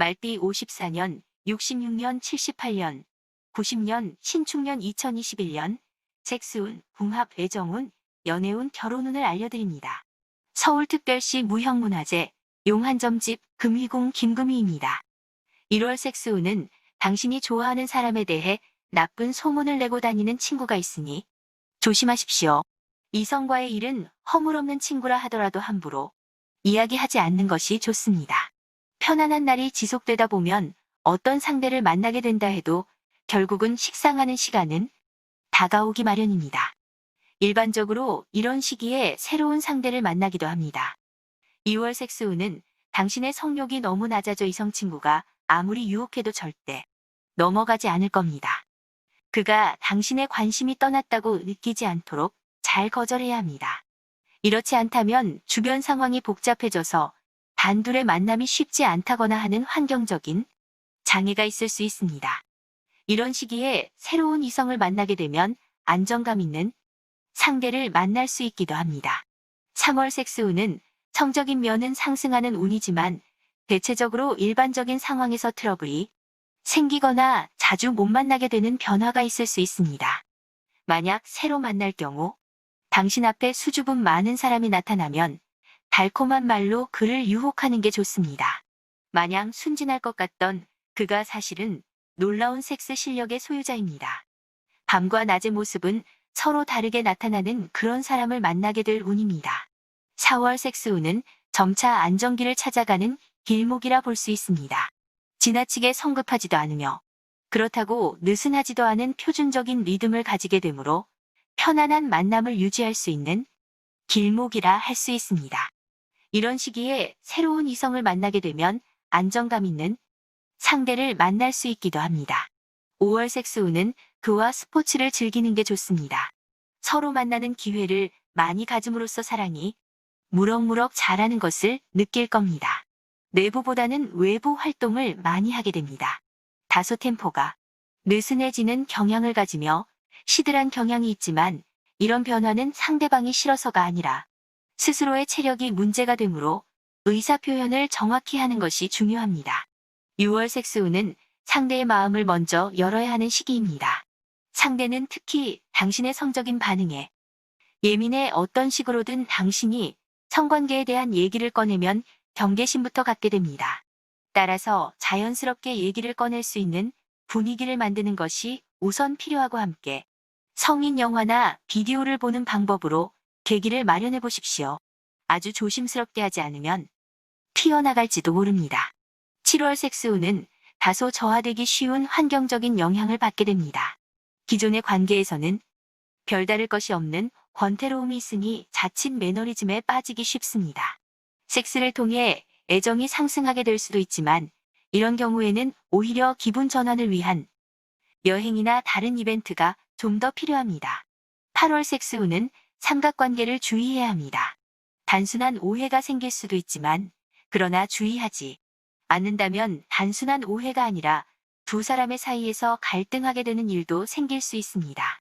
말띠 54년, 66년, 78년, 90년, 신축년 2021년, 잭스운, 궁합, 애정운, 연애운, 결혼운을 알려드립니다. 서울특별시 무형문화재, 용한점집, 금희궁 김금희입니다. 1월 섹스운은 당신이 좋아하는 사람에 대해 나쁜 소문을 내고 다니는 친구가 있으니 조심하십시오. 이성과의 일은 허물없는 친구라 하더라도 함부로 이야기하지 않는 것이 좋습니다. 편안한 날이 지속되다 보면 어떤 상대를 만나게 된다 해도 결국은 식상하는 시간은 다가오기 마련입니다. 일반적으로 이런 시기에 새로운 상대를 만나기도 합니다. 2월 섹스운은 당신의 성욕이 너무 낮아져 이성 친구가 아무리 유혹해도 절대 넘어가지 않을 겁니다. 그가 당신의 관심이 떠났다고 느끼지 않도록 잘 거절해야 합니다. 이렇지 않다면 주변 상황이 복잡해져서 단둘의 만남이 쉽지 않다거나 하는 환경적인 장애가 있을 수 있습니다. 이런 시기에 새로운 이성을 만나게 되면 안정감 있는 상대를 만날 수 있기도 합니다. 3월 섹스운은 성적인 면은 상승하는 운이지만 대체적으로 일반적인 상황에서 트러블이 생기거나 자주 못 만나게 되는 변화가 있을 수 있습니다. 만약 새로 만날 경우 당신 앞에 수줍음 많은 사람이 나타나면 달콤한 말로 그를 유혹하는 게 좋습니다. 마냥 순진할 것 같던 그가 사실은 놀라운 섹스 실력의 소유자입니다. 밤과 낮의 모습은 서로 다르게 나타나는 그런 사람을 만나게 될 운입니다. 4월 섹스운은 점차 안정기를 찾아가는 길목이라 볼 수 있습니다. 지나치게 성급하지도 않으며 그렇다고 느슨하지도 않은 표준적인 리듬을 가지게 되므로 편안한 만남을 유지할 수 있는 길목이라 할 수 있습니다. 이런 시기에 새로운 이성을 만나게 되면 안정감 있는 상대를 만날 수 있기도 합니다. 5월 섹스운은 그와 스포츠를 즐기는 게 좋습니다. 서로 만나는 기회를 많이 가짐으로써 사랑이 무럭무럭 자라는 것을 느낄 겁니다. 내부보다는 외부 활동을 많이 하게 됩니다. 다소 템포가 느슨해지는 경향을 가지며 시들한 경향이 있지만 이런 변화는 상대방이 싫어서가 아니라 스스로의 체력이 문제가 되므로 의사표현을 정확히 하는 것이 중요합니다. 6월 섹스운은 상대의 마음을 먼저 열어야 하는 시기입니다. 상대는 특히 당신의 성적인 반응에 예민해 어떤 식으로든 당신이 성관계에 대한 얘기를 꺼내면 경계심부터 갖게 됩니다. 따라서 자연스럽게 얘기를 꺼낼 수 있는 분위기를 만드는 것이 우선 필요하고 함께 성인 영화나 비디오를 보는 방법으로 계기를 마련해 보십시오. 아주 조심스럽게 하지 않으면 튀어나갈지도 모릅니다. 7월 섹스운은 다소 저하되기 쉬운 환경적인 영향을 받게 됩니다. 기존의 관계에서는 별다를 것이 없는 권태로움이 있으니 자칫 매너리즘에 빠지기 쉽습니다. 섹스를 통해 애정이 상승하게 될 수도 있지만 이런 경우에는 오히려 기분 전환을 위한 여행이나 다른 이벤트가 좀 더 필요합니다. 8월 섹스운은 삼각관계를 주의해야 합니다. 단순한 오해가 생길 수도 있지만 그러나 주의하지 않는다면 단순한 오해가 아니라 두 사람의 사이에서 갈등하게 되는 일도 생길 수 있습니다.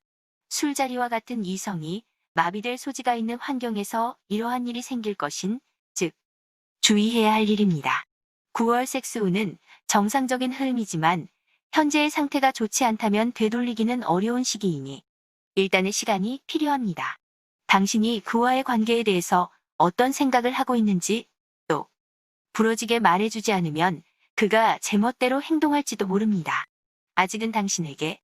술자리와 같은 이성이 마비될 소지가 있는 환경에서 이러한 일이 생길 것인 즉 주의해야 할 일입니다. 9월 섹스운은 정상적인 흐름이지만 현재의 상태가 좋지 않다면 되돌리기는 어려운 시기이니 일단의 시간이 필요합니다. 당신이 그와의 관계에 대해서 어떤 생각을 하고 있는지 또 부러지게 말해주지 않으면 그가 제멋대로 행동할지도 모릅니다. 아직은 당신에게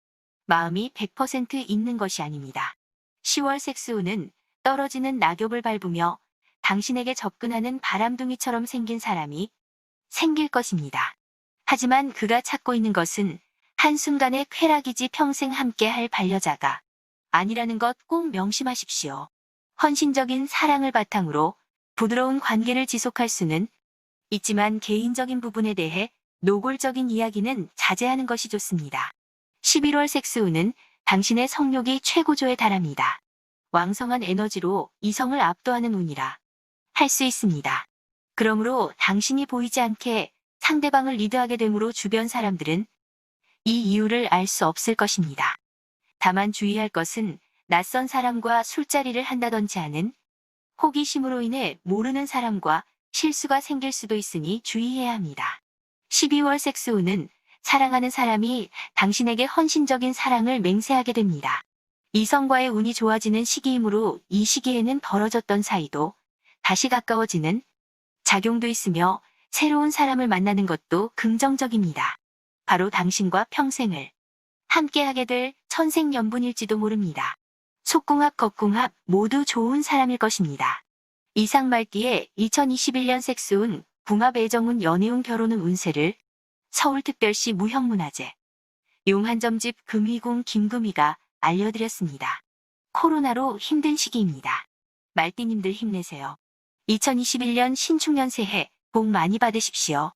마음이 100% 있는 것이 아닙니다. 10월 섹스운은 떨어지는 낙엽을 밟으며 당신에게 접근하는 바람둥이처럼 생긴 사람이 생길 것입니다. 하지만 그가 찾고 있는 것은 한순간의 쾌락이지 평생 함께할 반려자가 아니라는 것 꼭 명심하십시오. 헌신적인 사랑을 바탕으로 부드러운 관계를 지속할 수는 있지만 개인적인 부분에 대해 노골적인 이야기는 자제하는 것이 좋습니다. 11월 섹스운은 당신의 성욕이 최고조에 달합니다. 왕성한 에너지로 이성을 압도하는 운이라 할 수 있습니다. 그러므로 당신이 보이지 않게 상대방을 리드하게 되므로 주변 사람들은 이 이유를 알 수 없을 것입니다. 다만 주의할 것은 낯선 사람과 술자리를 한다든지 하는 호기심으로 인해 모르는 사람과 실수가 생길 수도 있으니 주의해야 합니다. 12월 섹스운은 사랑하는 사람이 당신에게 헌신적인 사랑을 맹세하게 됩니다. 이성과의 운이 좋아지는 시기이므로 이 시기에는 벌어졌던 사이도 다시 가까워지는 작용도 있으며 새로운 사람을 만나는 것도 긍정적입니다. 바로 당신과 평생을 함께하게 될 천생연분일지도 모릅니다. 속궁합, 겉궁합 모두 좋은 사람일 것입니다. 이상 말기에 2021년 섹스운, 궁합, 애정운, 연애운, 결혼운 운세를 서울특별시 무형문화재 용한점집 금희궁 김금희가 알려드렸습니다. 코로나로 힘든 시기입니다. 말띠님들 힘내세요. 2021년 신축년 새해 복 많이 받으십시오.